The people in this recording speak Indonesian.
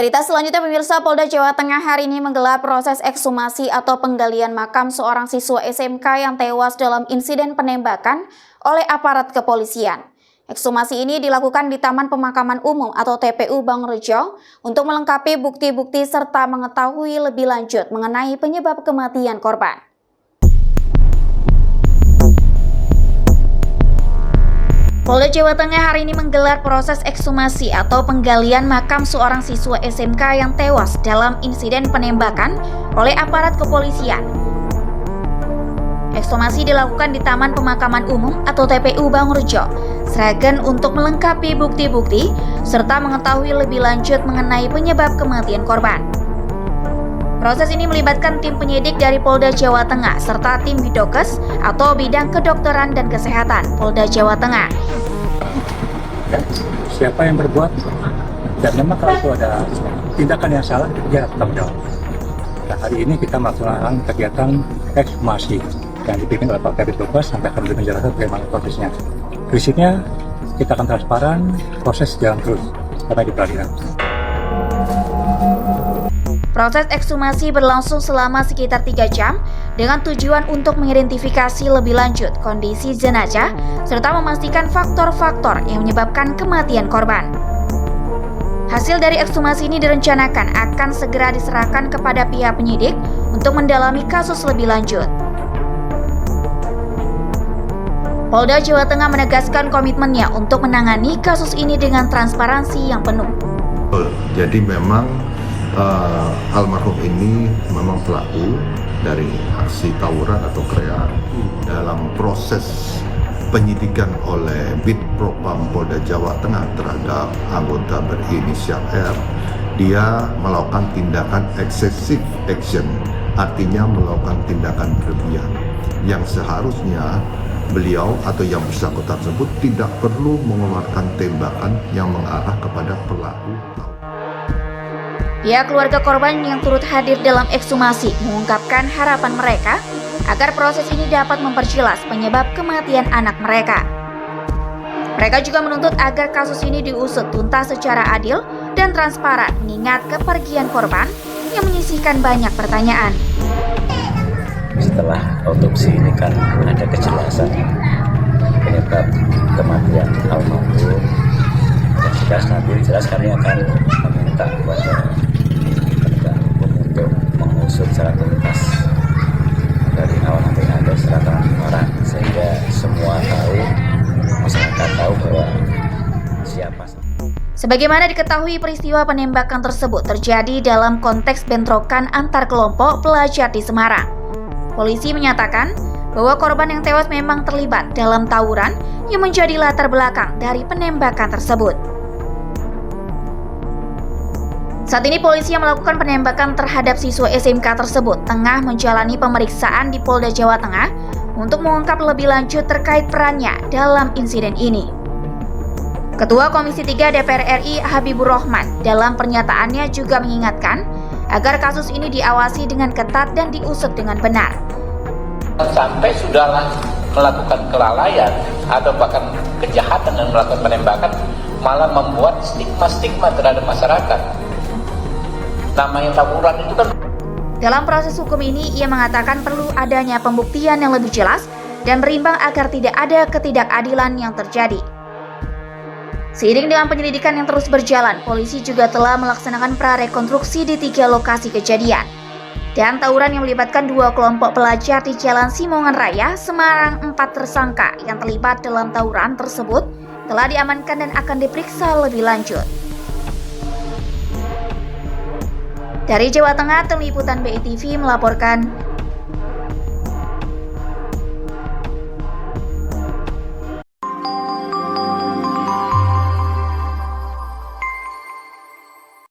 Berita selanjutnya pemirsa, Polda Jawa Tengah hari ini menggelar proses ekshumasi atau penggalian makam seorang siswa SMK yang tewas dalam insiden penembakan oleh aparat kepolisian. Ekshumasi ini dilakukan di Taman Pemakaman Umum atau TPU Bangrejo untuk melengkapi bukti-bukti serta mengetahui lebih lanjut mengenai penyebab kematian korban. Polda Jawa Tengah hari ini menggelar proses ekshumasi atau penggalian makam seorang siswa SMK yang tewas dalam insiden penembakan oleh aparat kepolisian. Ekshumasi dilakukan di Taman Pemakaman Umum atau TPU Bangrejo, Sragen untuk melengkapi bukti-bukti serta mengetahui lebih lanjut mengenai penyebab kematian korban. Proses ini melibatkan tim penyidik dari Polda Jawa Tengah serta tim Bidokes atau Bidang Kedokteran dan Kesehatan Polda Jawa Tengah. Siapa yang berbuat dan memang kalau itu ada tindakan yang salah, dia bertanggung jawab. Nah, hari ini kita melaksanakan kegiatan ekshumasi yang dipimpin oleh Pak Kabid Humas, sampai akan menjelaskan bagaimana prosesnya. Prinsipnya kita akan transparan, proses jalan terus sampai di peradilan. Proses ekshumasi berlangsung selama sekitar 3 jam dengan tujuan untuk mengidentifikasi lebih lanjut kondisi jenazah serta memastikan faktor-faktor yang menyebabkan kematian korban. Hasil dari ekshumasi ini direncanakan akan segera diserahkan kepada pihak penyidik untuk mendalami kasus lebih lanjut. Polda Jawa Tengah menegaskan komitmennya untuk menangani kasus ini dengan transparansi yang penuh. Jadi memang almarhum ini memang pelaku dari aksi tawuran atau kreat. Dalam proses penyidikan oleh Bid Propam Polda Jawa Tengah terhadap anggota berinisial R, dia melakukan tindakan excessive action, artinya melakukan tindakan berlebihan yang seharusnya beliau atau yang bersangkutan tersebut tidak perlu mengeluarkan tembakan yang mengarah kepada pelaku. Pihak keluarga korban yang turut hadir dalam ekshumasi mengungkapkan harapan mereka agar proses ini dapat memperjelas penyebab kematian anak mereka. Mereka juga menuntut agar kasus ini diusut tuntas secara adil dan transparan mengingat kepergian korban yang menyisihkan banyak pertanyaan. Setelah otopsi ini kan ada kejelasan penyebab kematian almarhum. Jelas nanti jelas kami akan meminta kepada penegak hukum untuk mengusut secara tuntas dari awal sampai akhir secara transparan sehingga semua tahu, masyarakat tahu bahwa siapa. Sebagaimana diketahui, peristiwa penembakan tersebut terjadi dalam konteks bentrokan antar kelompok pelajar di Semarang. Polisi menyatakan bahwa korban yang tewas memang terlibat dalam tawuran yang menjadi latar belakang dari penembakan tersebut. Saat ini polisi yang melakukan penembakan terhadap siswa SMK tersebut tengah menjalani pemeriksaan di Polda Jawa Tengah untuk mengungkap lebih lanjut terkait perannya dalam insiden ini. Ketua Komisi 3 DPR RI Habibur Rahman dalam pernyataannya juga mengingatkan agar kasus ini diawasi dengan ketat dan diusut dengan benar. Sampai sudahlah melakukan kelalaian atau bahkan kejahatan dan melakukan penembakan, malah membuat stigma terhadap masyarakat. Namanya tawuran itu kan. Dalam proses hukum ini, ia mengatakan perlu adanya pembuktian yang lebih jelas dan berimbang agar tidak ada ketidakadilan yang terjadi. Seiring dengan penyelidikan yang terus berjalan, polisi juga telah melaksanakan prarekonstruksi di 3 lokasi kejadian. Dan tawuran yang melibatkan 2 kelompok pelajar di Jalan Simongan Raya, Semarang. 4 tersangka yang terlibat dalam tawuran tersebut telah diamankan dan akan diperiksa lebih lanjut. Dari Jawa Tengah, Tim Liputan BITV melaporkan.